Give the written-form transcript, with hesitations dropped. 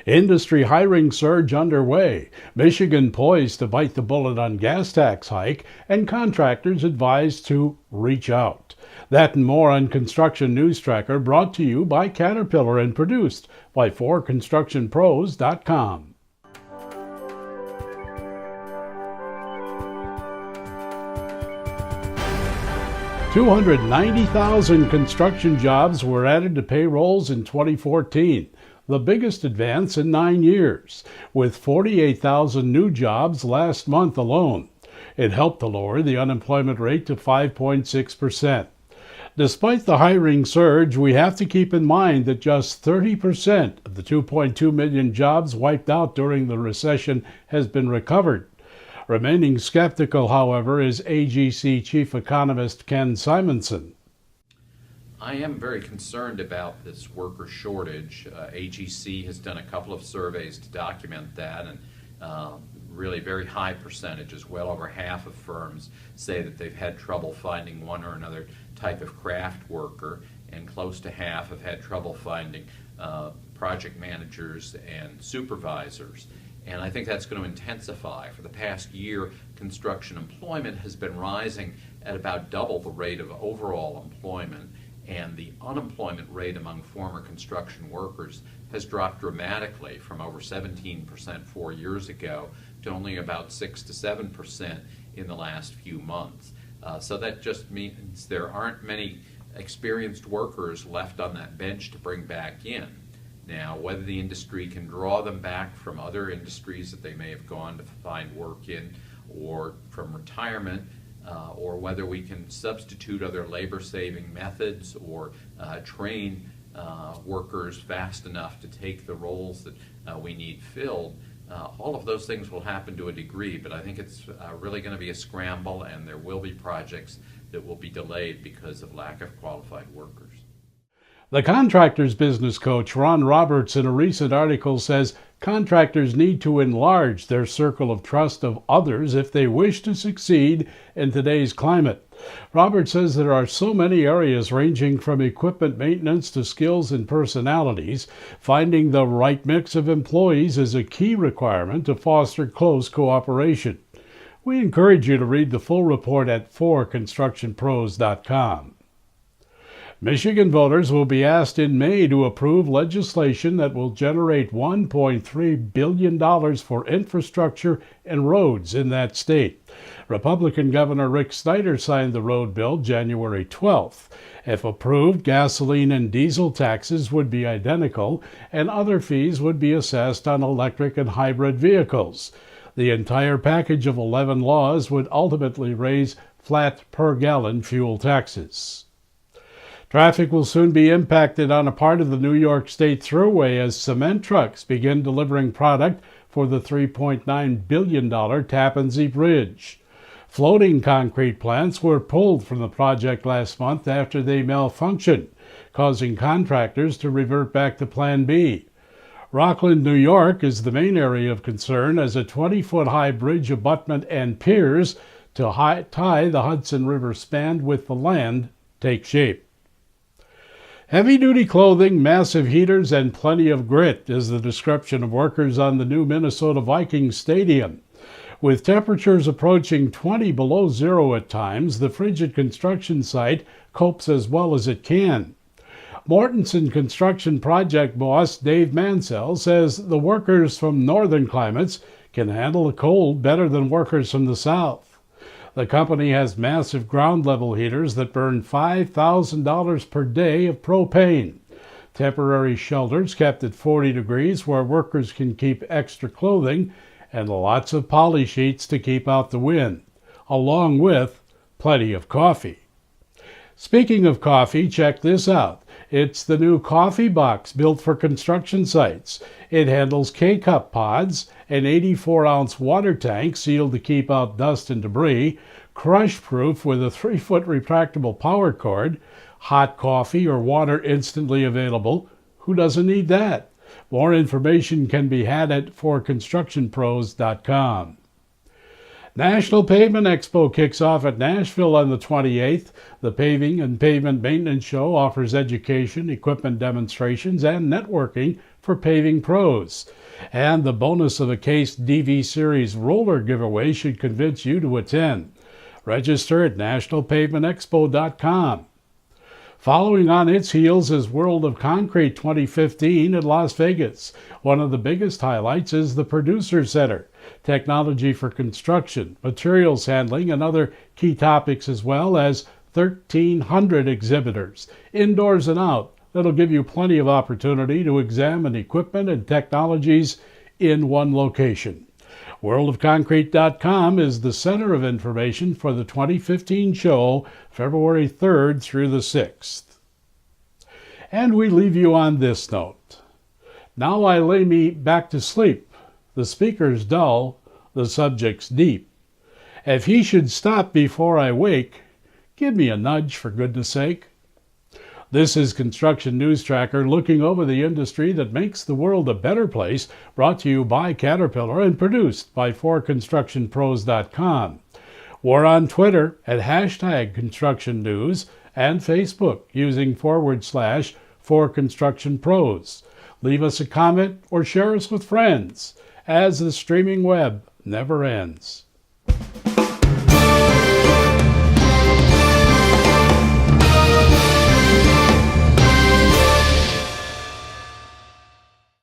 Industry hiring surge underway. Michigan poised to bite the bullet on gas tax hike, and contractors advised to reach out. That and more on Construction News Tracker, brought to you by Caterpillar and produced by 4constructionpros.com. 290,000 construction jobs were added to payrolls in 2014, the biggest advance in 9 years, with 48,000 new jobs last month alone. It helped to lower the unemployment rate to 5.6%. Despite the hiring surge, we have to keep in mind that just 30% of the 2.2 million jobs wiped out during the recession has been recovered. Remaining skeptical, however, is AGC Chief Economist Ken Simonson. I am very concerned about this worker shortage. AGC has done a couple of surveys to document that, and really very high percentages, well over half of firms say that they've had trouble finding one or another type of craft worker, and close to half have had trouble finding project managers and supervisors. And I think that's going to intensify. For the past year, construction employment has been rising at about double the rate of overall employment, and the unemployment rate among former construction workers has dropped dramatically from over 17% 4 years ago to only about 6 to 7% in the last few months. So that just means there aren't many experienced workers left on that bench to bring back in. Now, whether the industry can draw them back from other industries that they may have gone to find work in, or from retirement, or whether we can substitute other labor-saving methods or train workers fast enough to take the roles that we need filled, all of those things will happen to a degree, but I think it's really going to be a scramble, and there will be projects that will be delayed because of lack of qualified workers. The contractor's business coach, Ron Roberts, in a recent article says contractors need to enlarge their circle of trust of others if they wish to succeed in today's climate. Roberts says there are so many areas ranging from equipment maintenance to skills and personalities. Finding the right mix of employees is a key requirement to foster close cooperation. We encourage you to read the full report at 4constructionpros.com. Michigan voters will be asked in May to approve legislation that will generate $1.3 billion for infrastructure and roads in that state. Republican Governor Rick Snyder signed the road bill January 12th. If approved, gasoline and diesel taxes would be identical, and other fees would be assessed on electric and hybrid vehicles. The entire package of 11 laws would ultimately raise flat per-gallon fuel taxes. Traffic will soon be impacted on a part of the New York State Thruway as cement trucks begin delivering product for the $3.9 billion Tappan Zee Bridge. Floating concrete plants were pulled from the project last month after they malfunctioned, causing contractors to revert back to Plan B. Rockland, New York is the main area of concern as a 20-foot-high bridge abutment and piers to tie the Hudson River span with the land take shape. Heavy-duty clothing, massive heaters, and plenty of grit is the description of workers on the new Minnesota Vikings stadium. With temperatures approaching 20 below zero at times, the frigid construction site copes as well as it can. Mortenson construction project boss Dave Mansell says the workers from northern climates can handle the cold better than workers from the south. The company has massive ground-level heaters that burn $5,000 per day of propane. Temporary shelters kept at 40 degrees where workers can keep extra clothing, and lots of poly sheets to keep out the wind, along with plenty of coffee. Speaking of coffee, check this out. It's the new coffee box built for construction sites. It handles K-cup pods, an 84-ounce water tank sealed to keep out dust and debris, crush-proof with a 3-foot retractable power cord, hot coffee or water instantly available. Who doesn't need that? More information can be had at 4constructionpros.com. National Pavement Expo kicks off at Nashville on the 28th. The Paving and Pavement Maintenance Show offers education, equipment demonstrations, and networking for paving pros. And the bonus of a Case DV Series roller giveaway should convince you to attend. Register at nationalpavementexpo.com. Following on its heels is World of Concrete 2015 in Las Vegas. One of the biggest highlights is the Producer Center, technology for construction, materials handling, and other key topics, as well as 1,300 exhibitors, indoors and out. That'll give you plenty of opportunity to examine equipment and technologies in one location. WorldofConcrete.com is the center of information for the 2015 show, February 3rd through the 6th. And we leave you on this note. Now I lay me back to sleep. The speaker's dull, the subject's deep. If he should stop before I wake, give me a nudge for goodness sake. This is Construction News Tracker, looking over the industry that makes the world a better place, brought to you by Caterpillar and produced by 4constructionpros.com. We're on Twitter at #ConstructionNews and Facebook using /4constructionpros. Leave us a comment or share us with friends, as the streaming web never ends.